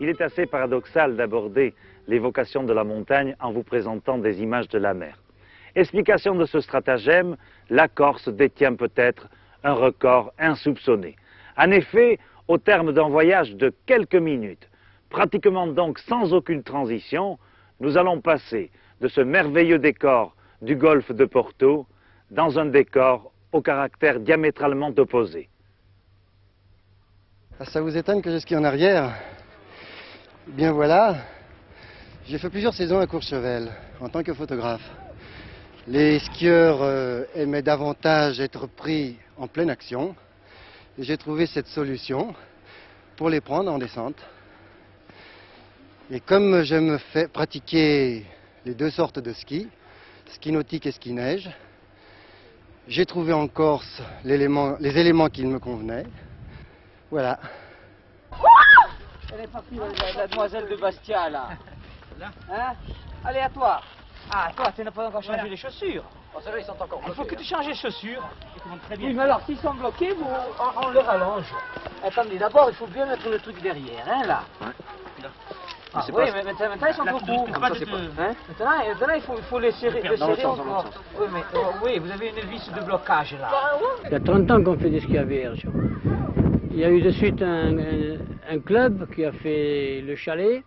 il est assez paradoxal d'aborder l'évocation de la montagne en vous présentant des images de la mer. Explication de ce stratagème, la Corse détient peut-être un record insoupçonné. En effet, au terme d'un voyage de quelques minutes, pratiquement donc sans aucune transition, nous allons passer de ce merveilleux décor du golfe de Porto dans un décor au caractère diamétralement opposé. Ça vous étonne que je skie en arrière? Eh bien voilà, j'ai fait plusieurs saisons à Courchevel en tant que photographe. Les skieurs aimaient davantage être pris en pleine action. J'ai trouvé cette solution pour les prendre en descente. Et comme j'aime pratiquer les deux sortes de ski, ski nautique et ski neige, j'ai trouvé en Corse les éléments qui me convenaient. Voilà. Elle est partie, la demoiselle de Bastia, là. Hein? Allez, à toi. Ah, toi, tu n'as pas encore changé les chaussures. Oh, ceux-là, ils sont encore Il faut que tu changes les chaussures. très bien. Oui, mais alors, s'ils sont bloqués, on les rallonge. Attendez, d'abord, il faut bien mettre le truc derrière, hein, là. Ouais. Ah, oui, mais maintenant, ils sont trop courts. Hein? Maintenant, il faut les serrer, encore. Oui, mais oui, vous avez une vis de blocage, là. Il y a 30 ans qu'on fait des skis à vierge. Il y a eu de suite un club qui a fait le chalet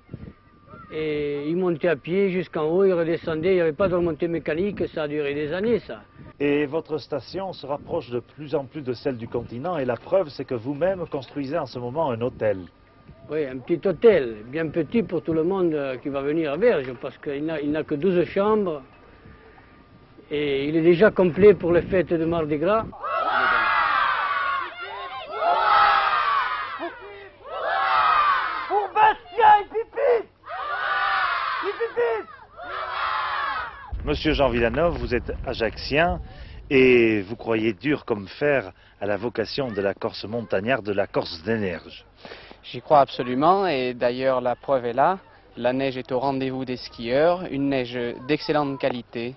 et il montait à pied jusqu'en haut, il redescendait, il n'y avait pas de remontée mécanique, ça a duré des années ça. Et votre station se rapproche de plus en plus de celle du continent et la preuve c'est que vous-même construisez en ce moment un hôtel. Oui, un petit hôtel, bien petit pour tout le monde qui va venir à Verges parce qu'il n'a que 12 chambres et il est déjà complet pour les fêtes de Mardi Gras. Monsieur Jean Villanov, vous êtes ajaccien et vous croyez dur comme fer à la vocation de la Corse montagnarde, de la Corse des neiges. J'y crois absolument et d'ailleurs la preuve est là. La neige est au rendez-vous des skieurs, une neige d'excellente qualité.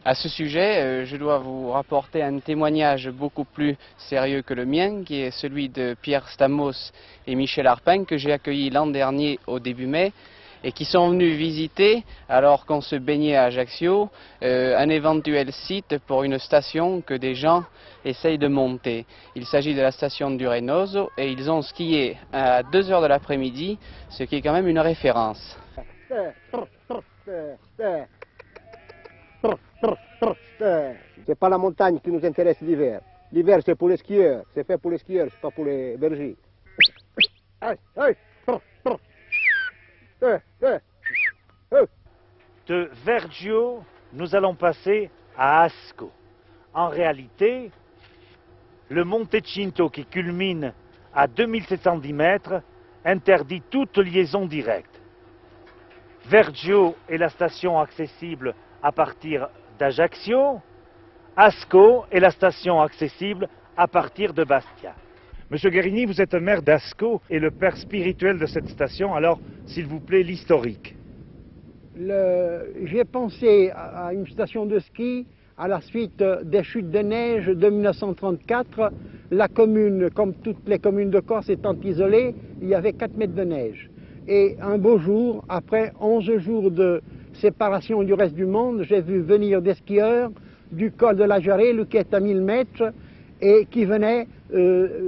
À ce sujet, je dois vous rapporter un témoignage beaucoup plus sérieux que le mien, qui est celui de Pierre Stamos et Michel Arpin, que j'ai accueillis l'an dernier au début mai, et qui sont venus visiter, alors qu'on se baignait à Ajaccio, un éventuel site pour une station que des gens essayent de monter. Il s'agit de la station du Reynoso et ils ont skié à 2 heures de l'après-midi, ce qui est quand même une référence. C'est pas la montagne qui nous intéresse l'hiver. L'hiver c'est pour les skieurs, c'est fait pour les skieurs, c'est pas pour les bergers. De Vergio, nous allons passer à Asco. En réalité, le Monte Cinto qui culmine à 2710 mètres interdit toute liaison directe. Vergio est la station accessible à partir d'Ajaccio. Asco est la station accessible à partir de Bastia. Monsieur Guérini, vous êtes maire d'Asco et le père spirituel de cette station, alors s'il vous plaît l'historique. J'ai pensé à une station de ski à la suite des chutes de neige de 1934. La commune, comme toutes les communes de Corse étant isolées, il y avait 4 mètres de neige. Et un beau jour, après 11 jours de séparation du reste du monde, j'ai vu venir des skieurs du col de la Jarret, qui est à 1000 mètres, et qui venaient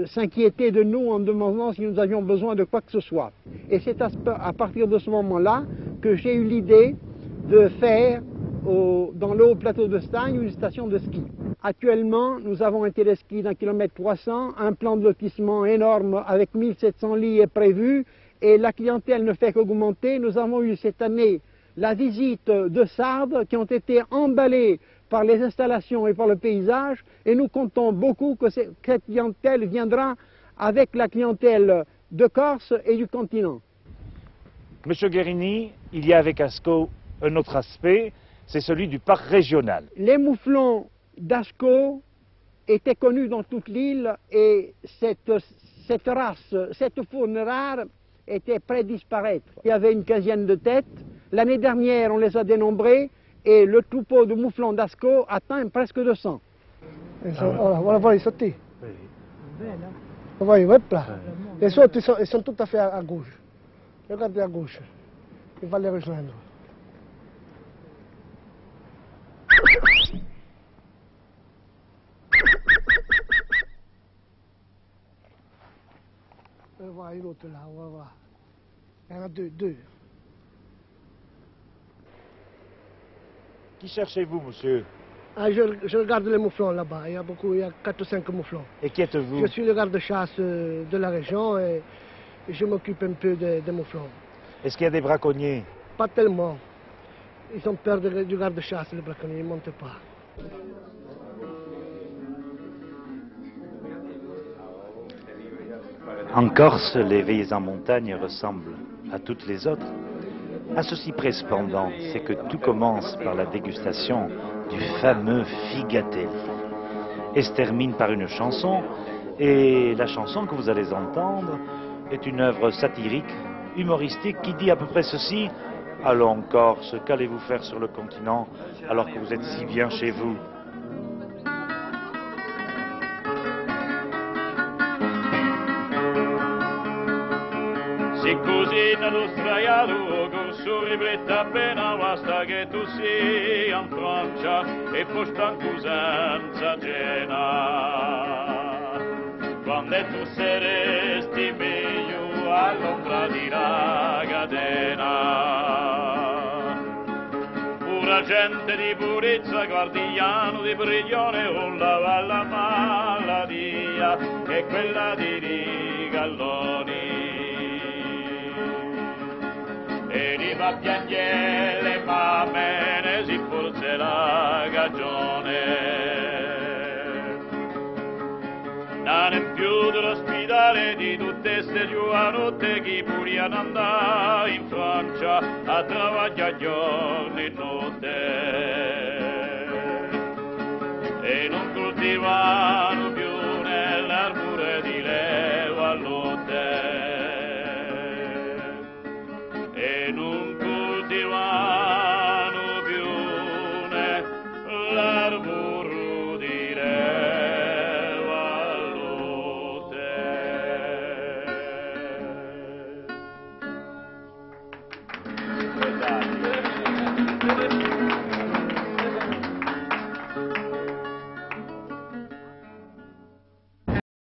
s'inquiéter de nous en demandant si nous avions besoin de quoi que ce soit. Et c'est à partir de ce moment-là que j'ai eu l'idée de faire dans le haut plateau de Stagne une station de ski. Actuellement, nous avons un téléski d'1,3 km, un plan de lotissement énorme avec 1700 lits est prévu et la clientèle ne fait qu'augmenter. Nous avons eu cette année la visite de Sardes qui ont été emballés par les installations et par le paysage, et nous comptons beaucoup que cette clientèle viendra avec la clientèle de Corse et du continent. Monsieur Guérini, il y a avec Asco un autre aspect, c'est celui du parc régional. Les mouflons d'Asco étaient connus dans toute l'île et cette race, cette faune rare était près de disparaître. Il y avait une quinzaine de têtes. L'année dernière, on les a dénombrées et le troupeau de mouflons d'Asco atteint presque 200. Voilà les sauter. Voilà, hop là. Les autres, ils sont tout à fait à gauche. Regardez à gauche. Il va les rejoindre. On va voir l'autre là, on va voir. Il y en a deux. Qui cherchez-vous, monsieur? Ah, je regarde les mouflons là-bas. Il y a 4 ou 5 mouflons. Et qui êtes-vous? Je suis le garde-chasse de la région et je m'occupe un peu des mouflons. Est-ce qu'il y a des braconniers? Pas tellement. Ils ont peur du garde-chasse, les braconniers, ils ne montent pas. En Corse, les veillées en montagne ressemblent à toutes les autres. À ceci près cependant, c'est que tout commence par la dégustation du fameux figatelli et se termine par une chanson. Et la chanson que vous allez entendre est une œuvre satirique, humoristique, qui dit à peu près ceci: allons Corse, qu'allez-vous faire sur le continent alors que vous êtes si bien chez vous? Se così nello straiato corso rifletta appena basta che tu sia in Francia e poi stanco senza cena. Quando tu saresti meglio all'ombra di una catena. Pura gente di purezza, guardiano di prigione con la malattia che è quella di Rigalloni. E li va a piangere le mamme, si forse la cagione. Non è più dell'ospedale di tutte ste giovanotte che puriano andare in Francia a lavorare giorno e notte. E non coltivano